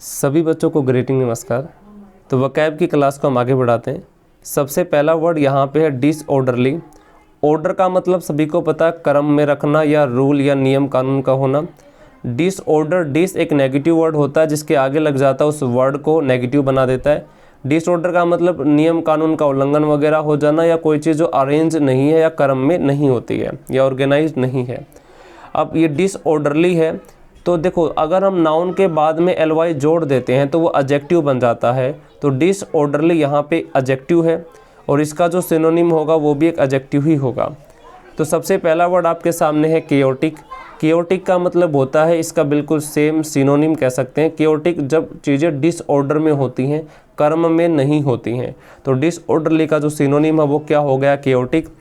सभी बच्चों को ग्रीटिंग नमस्कार। तो वोकैब की क्लास को हम आगे बढ़ाते हैं। सबसे पहला वर्ड यहाँ पे है डिसऑर्डरली। ऑर्डर का मतलब सभी को पता है, क्रम में रखना या रूल या नियम कानून का होना। डिसऑर्डर, डिस एक नेगेटिव वर्ड होता है, जिसके आगे लग जाता है उस वर्ड को नेगेटिव बना देता है। डिसऑर्डर का मतलब नियम कानून का उल्लंघन वगैरह हो जाना, या कोई चीज़ जो अरेंज नहीं है या क्रम में नहीं होती है या ऑर्गेनाइज नहीं है। अब ये डिसऑर्डरली है, तो देखो अगर हम नाउन के बाद में ly जोड़ देते हैं तो वो एडजेक्टिव बन जाता है। तो डिसऑर्डरली यहाँ पे एडजेक्टिव है और इसका जो सिनोनिम होगा वो भी एक एडजेक्टिव ही होगा। तो सबसे पहला वर्ड आपके सामने है केओटिक। केओटिक का मतलब होता है, इसका बिल्कुल सेम सिनोनिम कह सकते हैं। केओटिक जब चीज़ें डिसऑर्डर में होती हैं, क्रम में नहीं होती हैं। तो डिसऑर्डरली का जो सिनोनिम है वो क्या हो गया, केओटिक।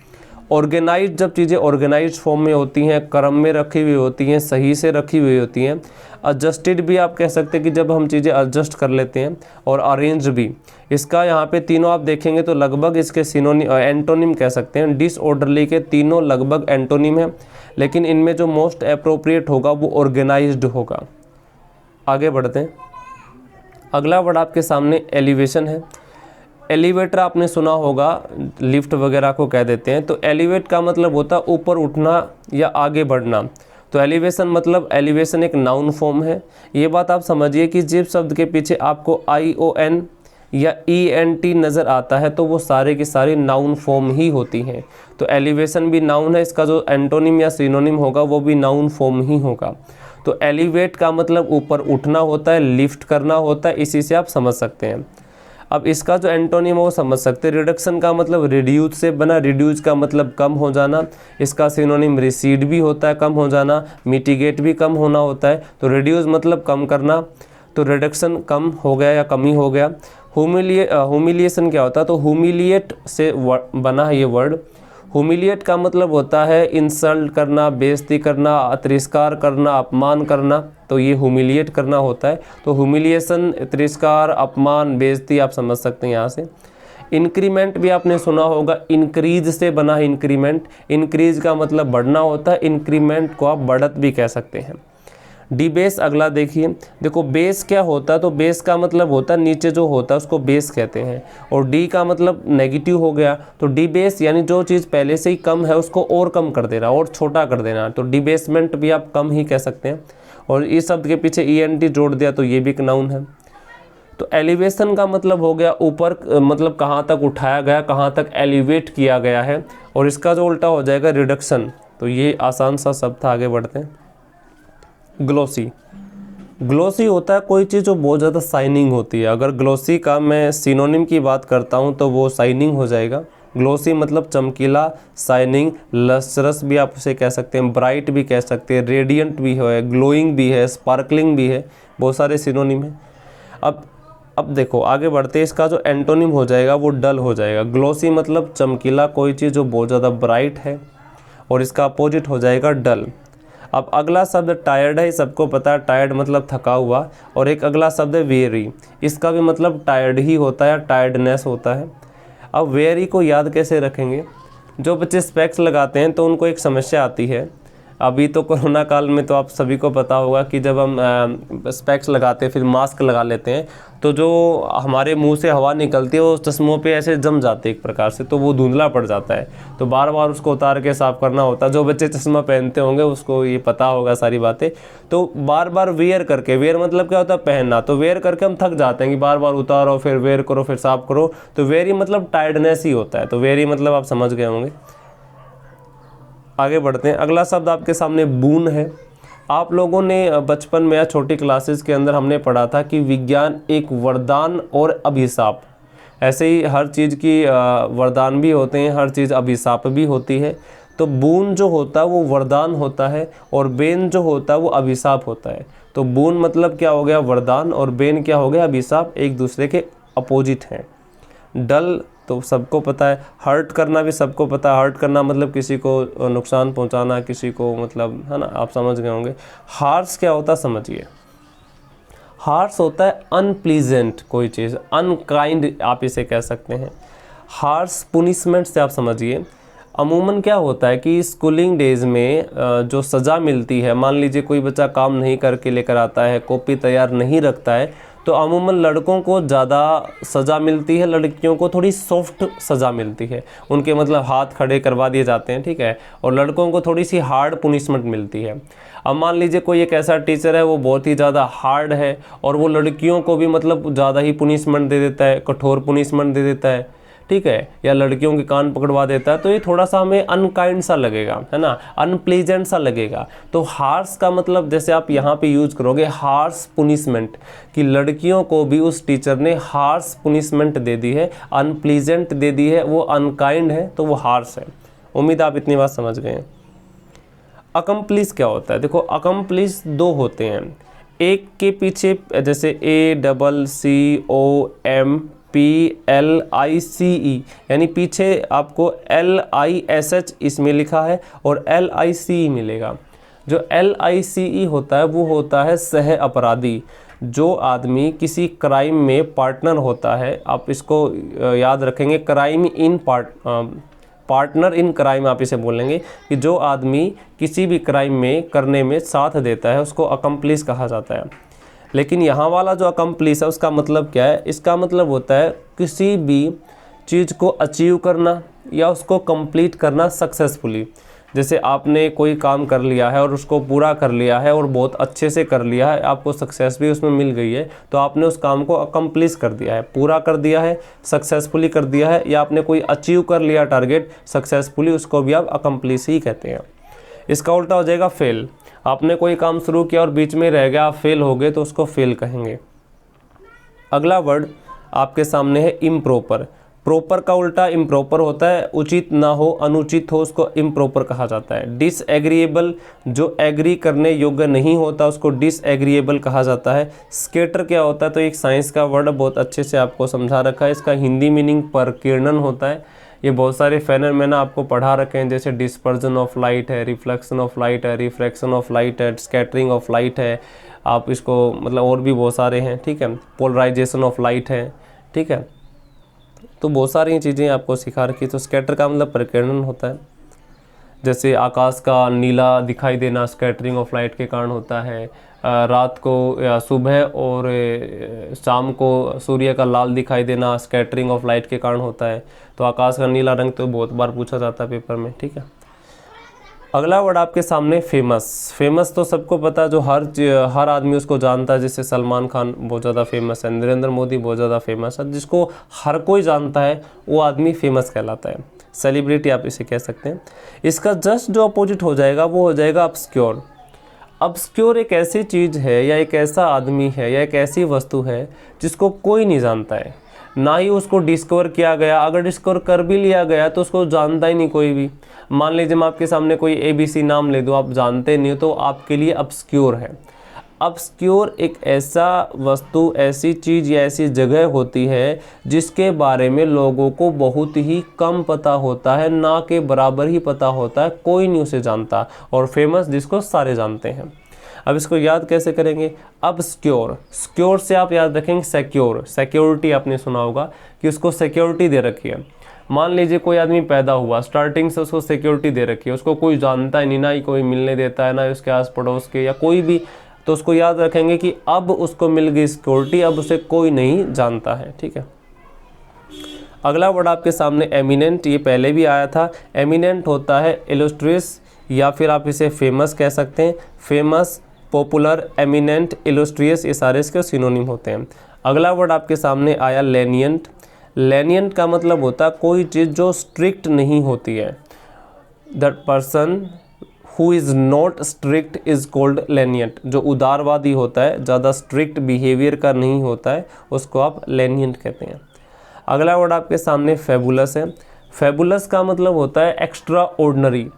ऑर्गेनाइज, जब चीज़ें ऑर्गेनाइज फॉर्म में होती हैं, क्रम में रखी हुई होती हैं, सही से रखी हुई होती हैं। एडजस्टेड भी आप कह सकते हैं कि जब हम चीज़ें एडजस्ट कर लेते हैं। और अरेंज भी, इसका यहाँ पे तीनों आप देखेंगे तो लगभग इसके सिनोनिम एंटोनिम कह सकते हैं। डिसऑर्डरली के तीनों लगभग एंटोनिम है, लेकिन इनमें जो मोस्ट अप्रोप्रिएट होगा वो ऑर्गेनाइज्ड होगा। आगे बढ़ते हैं। अगला वर्ड आपके सामने एलिवेशन है। एलिवेटर आपने सुना होगा, लिफ्ट वगैरह को कह देते हैं। तो एलिवेट का मतलब होता है ऊपर उठना या आगे बढ़ना। तो एलिवेशन मतलब, एलिवेशन एक नाउन फॉर्म है। ये बात आप समझिए कि जिस शब्द के पीछे आपको ION या ENT नज़र आता है तो वो सारे की सारी नाउन फॉर्म ही होती हैं। तो एलिवेशन भी नाउन है, इसका जो एंटोनिम या सिनोनिम होगा वो भी नाउन फॉर्म ही होगा। तो एलिवेट का मतलब ऊपर उठना होता है, लिफ्ट करना होता है, इसी से आप समझ सकते हैं। अब इसका जो एंटोनिम है वो समझ सकते हैं। रिडक्शन का मतलब रिड्यूस से बना, रिड्यूस का मतलब कम हो जाना। इसका सिनोनिम रिसीड भी होता है, कम हो जाना। मिटिगेट भी कम होना होता है। तो रिड्यूस मतलब कम करना, तो रिडक्शन कम हो गया या कमी हो गया। हुमिलिएशन क्या होता है, तो हुमिलिएट से बना है ये वर्ड। हुमिलिएट का मतलब होता है इंसल्ट करना, बेइज्जती करना, तिरस्कार करना, अपमान करना। तो ये हुमिलिएट करना होता है। तो हुमिलिएशन, तिरस्कार, अपमान, बेइज्जती आप समझ सकते हैं यहाँ से। इंक्रीमेंट भी आपने सुना होगा, इंक्रीज से बना है इंक्रीमेंट। इंक्रीज का मतलब बढ़ना होता है, इंक्रीमेंट को आप बढ़त भी कह सकते हैं। डिबेस अगला देखिए। देखो बेस क्या होता है, तो बेस का मतलब होता है नीचे जो होता है उसको बेस कहते हैं। और डी का मतलब नेगेटिव हो गया। तो डिबेस यानी जो चीज़ पहले से ही कम है उसको और कम कर देना और छोटा कर देना। तो डिबेसमेंट भी आप कम ही कह सकते हैं। और इस शब्द के पीछे ENT जोड़ दिया तो ये भी एक नाउन है। तो एलिवेशन का मतलब हो गया ऊपर, मतलब कहाँ तक उठाया गया, कहाँ तक एलिवेट किया गया है। और इसका जो उल्टा हो जाएगा रिडक्शन। तो ये आसान सा शब्द था, आगे बढ़ते हैं। ग्लोसी। ग्लोसी होता है कोई चीज़ जो बहुत ज़्यादा शाइनिंग होती है। अगर ग्लोसी का मैं सिनोनिम की बात करता हूँ तो वो शाइनिंग हो जाएगा। ग्लोसी मतलब चमकीला, शाइनिंग, लस्ट्रस भी आप उसे कह सकते हैं, ब्राइट भी कह सकते हैं, रेडियंट भी है, ग्लोइंग भी है, स्पार्कलिंग भी है, बहुत सारे सिनोनिम है। अब देखो आगे बढ़ते हैं। इसका जो एंटोनिम हो जाएगा वो डल हो जाएगा। ग्लोसी मतलब चमकीला, कोई चीज़ जो बहुत ज़्यादा ब्राइट है, और इसका अपोजिट हो जाएगा डल। अब अगला शब्द टायर्ड है, सबको पता है टायर्ड मतलब थका हुआ। और एक अगला शब्द है वेरी, इसका भी मतलब टायर्ड ही होता है, टायर्डनेस होता है। अब वेरी को याद कैसे रखेंगे, जो बच्चे स्पेक्स लगाते हैं तो उनको एक समस्या आती है। अभी तो कोरोना काल में तो आप सभी को पता होगा कि जब हम स्पेक्स लगाते हैं फिर मास्क लगा लेते हैं तो जो हमारे मुंह से हवा निकलती है वो चश्मों पे ऐसे जम जाते हैं एक प्रकार से, तो वो धुंधला पड़ जाता है। तो बार बार उसको उतार के साफ़ करना होता है। जो बच्चे चश्मा पहनते होंगे उसको ये पता होगा सारी बातें। तो बार बार वेयर करके, वेयर मतलब क्या होता है, पहनना। तो वेयर करके हम थक जाते हैं कि बार बार उतारो, फिर वेयर करो, फिर साफ़ करो। तो वेरी मतलब टायर्डनेस ही होता है। तो वेरी मतलब आप समझ गए होंगे। आगे बढ़ते हैं। अगला शब्द आपके सामने बून है। आप लोगों ने बचपन में या छोटी क्लासेस के अंदर हमने पढ़ा था कि विज्ञान एक वरदान और अभिशाप। ऐसे ही हर चीज़ की वरदान भी होते हैं, हर चीज़ अभिशाप भी होती है। तो बून जो होता है वो वरदान होता है और बेन जो होता है वो अभिशाप होता है। तो बून मतलब क्या हो गया, वरदान, और बेन क्या हो गया, अभिशाप। एक दूसरे के अपोजिट हैं। डल तो सबको पता है, हर्ट करना भी सबको पता है। हर्ट करना मतलब किसी को नुकसान पहुंचाना, किसी को मतलब, है ना, आप समझ गए होंगे। हार्श क्या होता है समझिए। हार्श होता है अनप्लीजेंट, कोई चीज़ अनकाइंड आप इसे कह सकते हैं। हार्श पुनिशमेंट से आप समझिए। अमूमन क्या होता है कि स्कूलिंग डेज में जो सज़ा मिलती है, मान लीजिए कोई बच्चा काम नहीं करके लेकर आता है, कॉपी तैयार नहीं रखता है, तो अमूमन लड़कों को ज़्यादा सज़ा मिलती है, लड़कियों को थोड़ी सॉफ्ट सज़ा मिलती है, उनके मतलब हाथ खड़े करवा दिए जाते हैं, ठीक है, और लड़कों को थोड़ी सी हार्ड पुनिशमेंट मिलती है। अब मान लीजिए कोई एक ऐसा टीचर है वो बहुत ही ज़्यादा हार्ड है और वो लड़कियों को भी मतलब ज़्यादा ही पुनिशमेंट दे देता है, कठोर पुनिशमेंट दे देता है, ठीक है, या लड़कियों के कान पकड़वा देता है, तो ये थोड़ा सा हमें अनकाइंड सा लगेगा, है ना, अनप्लीजेंट सा लगेगा। तो हार्श का मतलब जैसे आप यहाँ पे यूज़ करोगे हार्श पुनिशमेंट, कि लड़कियों को भी उस टीचर ने हार्श पुनिशमेंट दे दी है, अनप्लीजेंट दे दी है, वो अनकाइंड है तो वो हार्श है। उम्मीद आप इतनी बात समझ गए हैं। अकम्प्लिश क्या होता है? देखो अकम्प्लिश दो होते हैं, एक के पीछे जैसे ACCOMPLICE, यानी पीछे आपको LISH इसमें लिखा है और LICE मिलेगा। जो LICE होता है वो होता है सह अपराधी, जो आदमी किसी क्राइम में पार्टनर होता है, आप इसको याद रखेंगे, crime in partner in crime आप इसे बोलेंगे, कि जो आदमी किसी भी क्राइम में करने में साथ देता है उसको अकम्प्लिश कहा जाता है। लेकिन यहाँ वाला जो अकम्प्लिश है उसका मतलब क्या है? इसका मतलब होता है किसी भी चीज़ को अचीव करना या उसको कंप्लीट करना सक्सेसफुली। जैसे आपने कोई काम कर लिया है और उसको पूरा कर लिया है और बहुत अच्छे से कर लिया है, आपको सक्सेस भी उसमें मिल गई है, तो आपने उस काम को अकम्प्लिश कर दिया है, पूरा कर दिया है, सक्सेसफुली कर दिया है, या आपने कोई अचीव कर लिया टारगेट सक्सेसफुली, उसको भी आप अकम्प्लिश ही कहते हैं। इसका उल्टा हो जाएगा फेल। आपने कोई काम शुरू किया और बीच में रह गया, आप फेल हो गए, तो उसको फेल कहेंगे। अगला वर्ड आपके सामने है इम्प्रॉपर। प्रॉपर का उल्टा इम्प्रॉपर होता है, उचित ना हो, अनुचित हो, उसको इम्प्रॉपर कहा जाता है। डिसएग्रीएबल, जो एग्री करने योग्य नहीं होता उसको डिसएग्रीएबल कहा जाता है। स्कैटर क्या होता है? तो एक साइंस का वर्ड बहुत अच्छे से आपको समझा रखा है, इसका हिंदी मीनिंग परकीर्णन होता है। ये बहुत सारे फेनोमेना आपको पढ़ा रखे हैं, जैसे डिस्पर्जन ऑफ लाइट है, रिफ्लेक्शन ऑफ लाइट है, रिफ्रैक्शन ऑफ लाइट है, स्कैटरिंग ऑफ लाइट है, आप इसको मतलब और भी बहुत सारे हैं, ठीक है, पोलराइजेशन ऑफ लाइट है, ठीक है, तो बहुत सारी चीज़ें आपको सिखा रखी। तो स्कैटर का मतलब प्रकीर्णन होता है। जैसे आकाश का नीला दिखाई देना स्कैटरिंग ऑफ लाइट के कारण होता है, रात को या सुबह और शाम को सूर्य का लाल दिखाई देना स्कैटरिंग ऑफ लाइट के कारण होता है। तो आकाश का नीला रंग तो बहुत बार पूछा जाता है पेपर में, ठीक है। अगला वर्ड आपके सामने फेमस। फेमस तो सबको पता है, जो हर आदमी उसको जानता है, जैसे सलमान खान बहुत ज़्यादा फेमस है, नरेंद्र मोदी बहुत ज़्यादा फेमस है, जिसको हर कोई जानता है वो आदमी फेमस कहलाता है, सेलिब्रिटी आप इसे कह सकते हैं। इसका जस्ट जो अपोजिट हो जाएगा वो हो जाएगा ऑब्स्क्योर। ऑब्स्क्योर एक ऐसी चीज़ है या एक ऐसा आदमी है या एक ऐसी वस्तु है जिसको कोई नहीं जानता है, ना ही उसको डिस्कवर किया गया, अगर डिस्कवर कर भी लिया गया तो उसको जानता ही नहीं कोई भी। मान लीजिए मैं आपके सामने कोई ABC नाम ले दूँ, आप जानते नहीं हो, तो आपके लिए ऑब्स्क्योर है। ऑब्स्क्योर एक ऐसा वस्तु, ऐसी चीज़ या ऐसी जगह होती है जिसके बारे में लोगों को बहुत ही कम पता होता है, ना के बराबर ही पता होता है, कोई नहीं उसे जानता, और फेमस जिसको सारे जानते हैं। अब इसको याद कैसे करेंगे? ऑब्स्क्योर, स्क्योर से आप याद रखेंगे सिक्योर, सिक्योरिटी आपने सुना होगा कि उसको सिक्योरिटी दे रखी है। मान लीजिए कोई आदमी पैदा हुआ, स्टार्टिंग से उसको सिक्योरिटी दे रखी है, उसको कोई जानता ही नहीं, ना ही कोई मिलने देता है, ना उसके आस पड़ोस के या कोई भी, तो उसको याद रखेंगे कि अब उसको मिल गई सिक्योरिटी, अब उसे कोई नहीं जानता है, ठीक है। अगला वर्ड आपके सामने एमिनेंट, ये पहले भी आया था। एमिनेंट होता है इलस्ट्रियस, या फिर आप इसे फेमस कह सकते हैं। फेमस, पॉपुलर, एमिनेंट, इलस्ट्रियस, ये सारे इसके सिनोनिम होते हैं। अगला वर्ड आपके सामने आया लेनियंट। लेनियंट का मतलब होता है कोई चीज़ जो स्ट्रिक्ट नहीं होती है। That person who is not strict is called lenient. जो उदारवादी होता है, ज़्यादा स्ट्रिक्ट बिहेवियर का नहीं होता है, उसको आप लेनियंट कहते हैं। अगला वर्ड आपके सामने फेबुलस है। फेबुलस का मतलब होता है एक्स्ट्रा ऑर्डिनरी।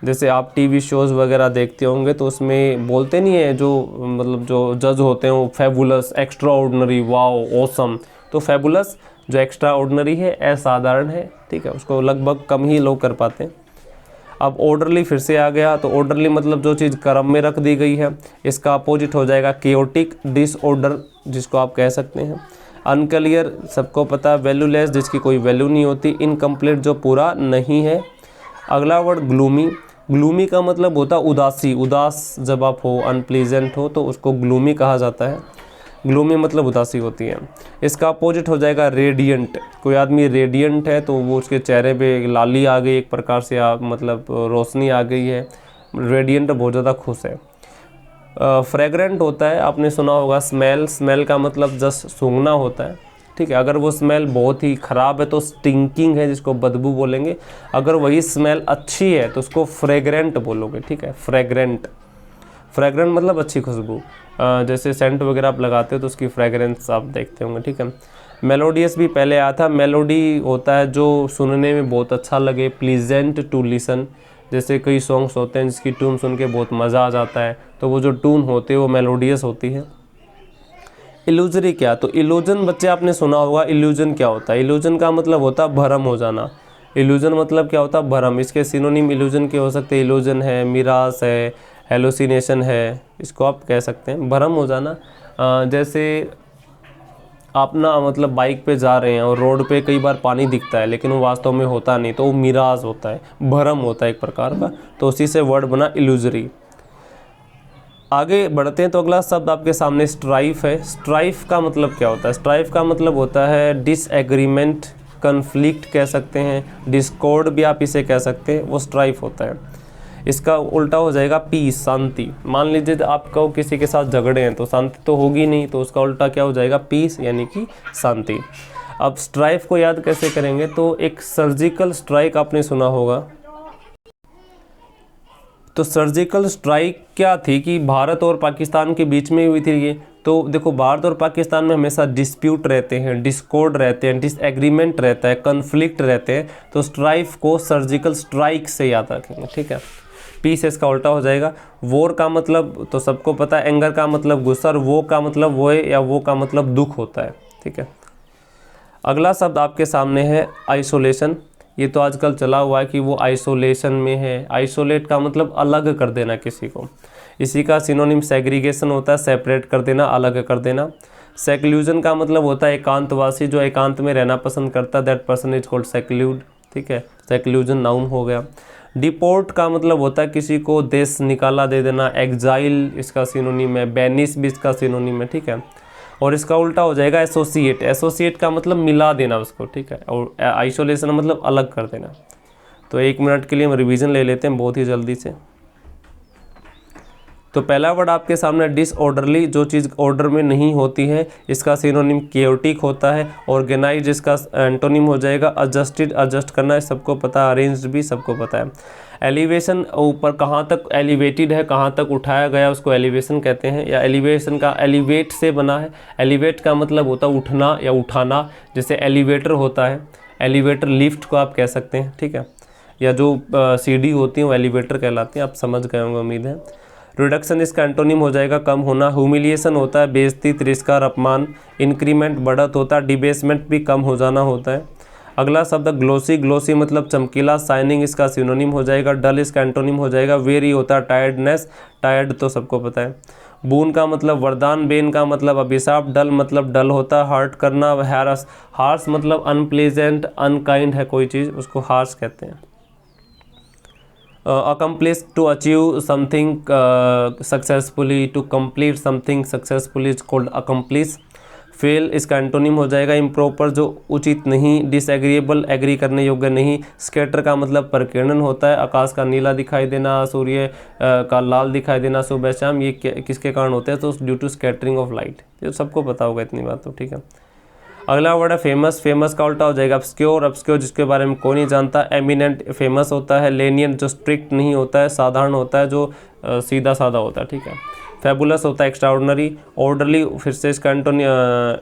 जैसे आप TV शोज़ वगैरह देखते होंगे तो उसमें बोलते नहीं है, जो मतलब जो जज होते हैं वो fabulous, extra ordinary, wow, awesome. तो फेबुलस जो एक्स्ट्रा ऑर्डिनरी है, असाधारण है, ठीक है, उसको लगभग कम ही लोग कर पाते हैं। अब ऑर्डरली फिर से आ गया, तो ऑर्डरली मतलब जो चीज़ क्रम में रख दी गई है। इसका अपोजिट हो जाएगा केओटिक, डिसऑर्डर जिसको आप कह सकते हैं। अनक्लियर सबको पता है, वैल्यूलेस जिसकी कोई वैल्यू नहीं होती, इनकम्प्लीट जो पूरा नहीं है। अगला वर्ड ग्लूमी। ग्लूमी का मतलब होता है उदासी, उदास जब आप हो, अनप्लीजेंट हो, तो उसको ग्लूमी कहा जाता है। ग्लूमी मतलब उदासी होती है। इसका अपोजिट हो जाएगा रेडियंट। कोई आदमी रेडियंट है तो वो उसके चेहरे पे लाली आ गई एक प्रकार से, मतलब रोशनी आ गई है। रेडियंट बहुत ज़्यादा खुश है। फ्रेग्रेंट होता है, आपने सुना होगा स्मेल। स्मेल का मतलब जस्ट सूंघना होता है, ठीक है। अगर वो स्मेल बहुत ही ख़राब है तो स्टिंकिंग है, जिसको बदबू बोलेंगे। अगर वही स्मेल अच्छी है तो उसको फ्रेग्रेंट बोलोगे, ठीक है। फ्रेग्रेंट, फ्रेग्रेंट मतलब अच्छी खुशबू। जैसे सेंट वगैरह आप लगाते हो तो उसकी फ्रेग्रेंस आप देखते होंगे, ठीक है। मेलोडियस भी पहले आया था। मेलोडी होता है जो सुनने में बहुत अच्छा लगे, प्लीजेंट टू लिसन। जैसे कई सॉन्ग्स होते हैं जिसकी ट्यून सुन के बहुत मज़ा आ जाता है, तो वो जो ट्यून होती है वो मेलोडियस होती है। इल्यूजरी क्या, तो इल्यूजन बच्चे आपने सुना होगा। इल्यूजन क्या होता है? इल्यूजन का मतलब होता है भ्रम हो जाना। इल्यूजन मतलब क्या होता है? भ्रम। इसके सिनोनिम इल्यूजन के हो सकते हैं, इल्यूजन है, मिरास है, हेलोसिनेशन है, इसको आप कह सकते हैं भ्रम हो जाना। जैसे आप ना मतलब बाइक पे जा रहे हैं और रोड पे कई बार पानी दिखता है लेकिन वो वास्तव में होता नहीं, तो वो मिराज होता है, भ्रम होता है एक प्रकार का। तो उसी से वर्ड बना इल्यूजरी। आगे बढ़ते हैं तो अगला शब्द आपके सामने स्ट्राइफ है। स्ट्राइफ का मतलब क्या होता है? स्ट्राइफ का मतलब होता है डिसएग्रीमेंट, कन्फ्लिक्ट कह सकते हैं, डिस्कॉर्ड भी आप इसे कह सकते हैं, वो स्ट्राइफ होता है। इसका उल्टा हो जाएगा पीस, शांति। मान लीजिए आप कहो किसी के साथ झगड़े हैं तो शांति तो होगी नहीं, तो उसका उल्टा क्या हो जाएगा? पीस, यानी कि शांति। अब स्ट्राइफ को याद कैसे करेंगे? तो एक सर्जिकल स्ट्राइक आपने सुना होगा। तो सर्जिकल स्ट्राइक क्या थी कि भारत और पाकिस्तान के बीच में हुई थी ये। तो देखो, भारत और पाकिस्तान में हमेशा डिस्प्यूट रहते हैं, डिस्कॉर्ड रहते हैं, डिसएग्रीमेंट रहता है, कन्फ्लिक्ट रहते हैं। तो स्ट्राइफ को सर्जिकल स्ट्राइक से याद रखेंगे, ठीक है। पीस इसका उल्टा हो जाएगा। वॉर का मतलब तो सबको पता है, एंगर का मतलब गुस्सा, और वो का मतलब वो है, या वो का मतलब दुख होता है, ठीक है। अगला शब्द आपके सामने है आइसोलेशन। ये तो आजकल चला हुआ है कि वो आइसोलेशन में है। आइसोलेट का मतलब अलग कर देना किसी को। इसी का सिनोनिम सेग्रीगेशन होता है, सेपरेट कर देना, अलग कर देना। सेक्लूजन का मतलब होता है एकांतवासी, जो एकांत में रहना पसंद करता है, दैट पर्सन इज कॉल्ड सेक्लूड, ठीक है। सेक्लूजन नाउन हो गया। डिपोर्ट का मतलब होता है किसी को देश निकाला दे देना, एग्जाइल इसका सिनोनिम है, बैनिश भी इसका सिनोनिम है, ठीक है। और इसका उल्टा हो जाएगा एसोसिएट। एसोसिएट का मतलब मिला देना उसको, ठीक है। और आइसोलेशन मतलब अलग कर देना। तो 1 मिनट के लिए हम रिवीजन ले लेते हैं बहुत ही जल्दी से। तो पहला वर्ड आपके सामने डिसऑर्डरली, जो चीज़ ऑर्डर में नहीं होती है, इसका सिनोनिम केओटिक होता है। ऑर्गेनाइज इसका एंटोनिम हो जाएगा एडजस्टेड, एडजस्ट करना, सबको पता है। अरेंज्ड भी सबको पता है। एलिवेशन, ऊपर कहाँ तक एलिवेटेड है, कहाँ तक उठाया गया, उसको एलिवेशन कहते हैं। या एलिवेशन का एलिवेट से बना है। एलिवेट का मतलब होता है उठना या उठाना, जैसे एलिवेटर होता है। एलिवेटर लिफ्ट को आप कह सकते हैं, ठीक है। या जो सीढ़ी होती है वो एलिवेटर कहलाती है। आप समझ गए होंगे, उम्मीद है। रिडक्शन इसका एंटोनिम हो जाएगा कम होना। ह्यूमिलिएशन होता है बेइज्जती, तिरस्कार, अपमान। इंक्रीमेंट बढ़त होता है। डिबेसमेंट भी कम हो जाना होता है। अगला शब्द ग्लोसी। ग्लोसी मतलब चमकीला। शाइनिंग इसका सिनोनिम हो जाएगा। डल इसका एंटोनिम हो जाएगा वेरी होता है टायर्डनेस। टायर्ड तो सबको पता है। बून का मतलब वरदान, बेन का मतलब अभिशाप, डल मतलब डल होता है हर्ट करना। हार्स, हार्स मतलब अनप्लेजेंट, अनकाइंड है कोई चीज़, उसको हार्स कहते हैं। Accomplish, to achieve something successfully, to complete something successfully is called accomplish. Fail इसका एंटोनिम हो जाएगा इम्प्रॉपर, जो उचित नहीं। डिसएग्रीएबल, एग्री करने योग्य नहीं। स्कैटर का मतलब प्रकीर्णन होता है। आकाश का नीला दिखाई देना, सूर्य का लाल दिखाई देना सुबह शाम, ये किसके कारण होते हैं? तो due to scattering of light. ये सबको पता होगा इतनी बात तो, ठीक है। अगला वर्ड है फेमस। फेमस का उल्टा हो जाएगा ऑब्स्क्योर। ऑब्स्क्योर जिसके बारे में कोई नहीं जानता। एमिनेंट फेमस होता है। लेनियंट जो स्ट्रिक्ट नहीं होता है, साधारण होता है, जो सीधा साधा होता है, ठीक है। फैबुलस होता है एक्स्ट्राऑर्डिनरी। ऑर्डरली, फिर से इसका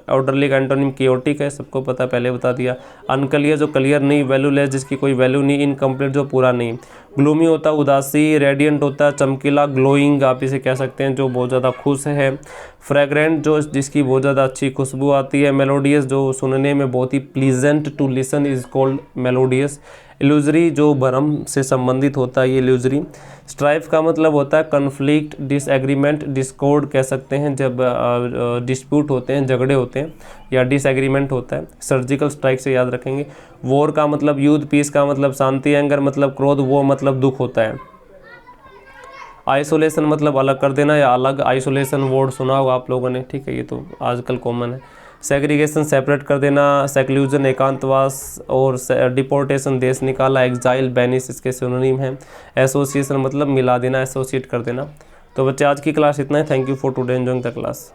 ऑर्डरली का एंटोनिम कियोटिक है, सबको पता, पहले बता दिया। अनक्लियर जो क्लियर नहीं। वैल्यूलेस जिसकी कोई वैल्यू नहीं। इनकम्प्लीट जो पूरा नहीं। ग्लूमी होता है उदासी। रेडियंट होता है चमकीला। ग्लोइंग आप इसे कह सकते हैं, जो बहुत ज़्यादा खुश है। फ्रेग्रेंट जो जिसकी बहुत ज़्यादा अच्छी खुशबू आती है। मेलोडियस जो सुनने में बहुत ही pleasant to listen is called melodious. Illusory जो भ्रम से संबंधित होता है, ये इल्यूजरी। स्ट्राइफ का मतलब होता है कन्फ्लिक्ट, डिसएग्रीमेंट, डिस्कॉर्ड कह सकते हैं, जब डिस्प्यूट होते हैं, झगड़े होते हैं, या डिसएग्रीमेंट होता है। सर्जिकल स्ट्राइक से याद रखेंगे। वॉर का मतलब युद्ध। पीस का मतलब शांति। एंगर मतलब क्रोध। वो मतलब दुख होता है। आइसोलेशन मतलब अलग कर देना या अलग, आइसोलेशन वर्ड सुना होगा आप लोगों ने, ठीक है, ये तो आजकल कॉमन है। सेग्रीगेशन सेपरेट कर देना, सेक्लूजन एकांतवास, और डिपोर्टेशन देश निकाला, एग्जाइल बैनिश इसके सिनोनिम है। एसोसिएशन मतलब मिला देना, एसोसिएट कर देना। तो बच्चे आज की क्लास इतना है। Thank you for today, enjoying the class.